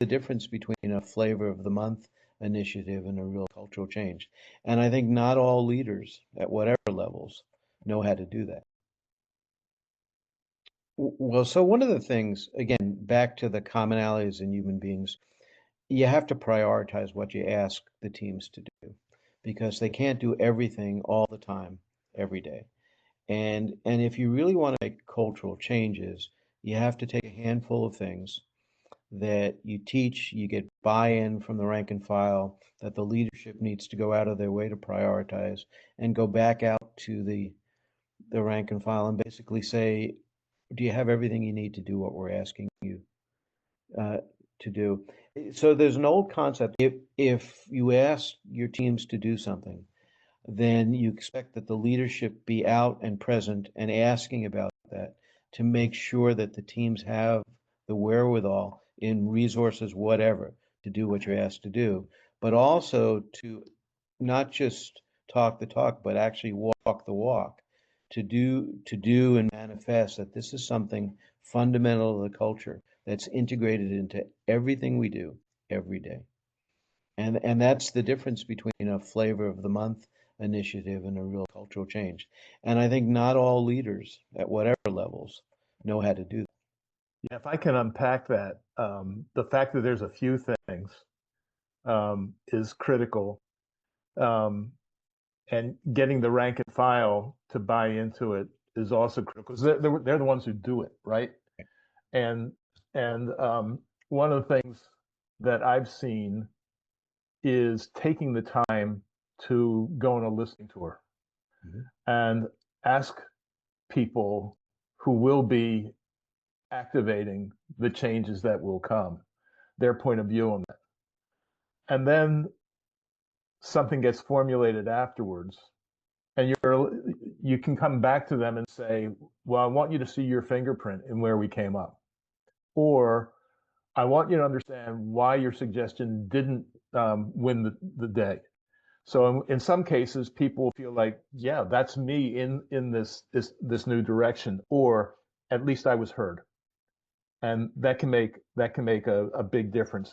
the difference between a flavor of the month initiative and a real cultural change. And I think not all leaders at whatever levels know how to do that. Well, so one of the things, again, back to the commonalities in human beings, you have to prioritize what you ask the teams to do because they can't do everything all the time, every day. And if you really want to make cultural changes, you have to take a handful of things that you teach, you get buy-in from the rank and file, that the leadership needs to go out of their way to prioritize, and go back out to the rank and file and basically say, do you have everything you need to do what we're asking you uh, to do? So there's an old concept. If you ask your teams to do something, then you expect that the leadership be out and present and asking about that to make sure that the teams have the wherewithal in resources, whatever, to do what you're asked to do, but also to not just talk the talk, but actually walk the walk, to do and manifest that this is something fundamental to the culture that's integrated into everything we do every day. And that's the difference between a flavor of the month initiative and a real cultural change. And I think not all leaders at whatever levels know how to do that. Yeah, if I can unpack that, the fact that there's a few things is critical, um, and getting the rank and file to buy into it is also critical because they're the ones who do it, right? And and one of the things that I've seen is taking the time to go on a listening tour Mhm. and ask people who will be activating the changes that will come, their point of view on that. And then something gets formulated afterwards, and you can come back to them and say, well, I want you to see your fingerprint in where we came up. Or I want you to understand why your suggestion didn't win the day. So in some cases, people feel like, yeah, that's me in this new direction, or at least I was heard, and that can make a big difference.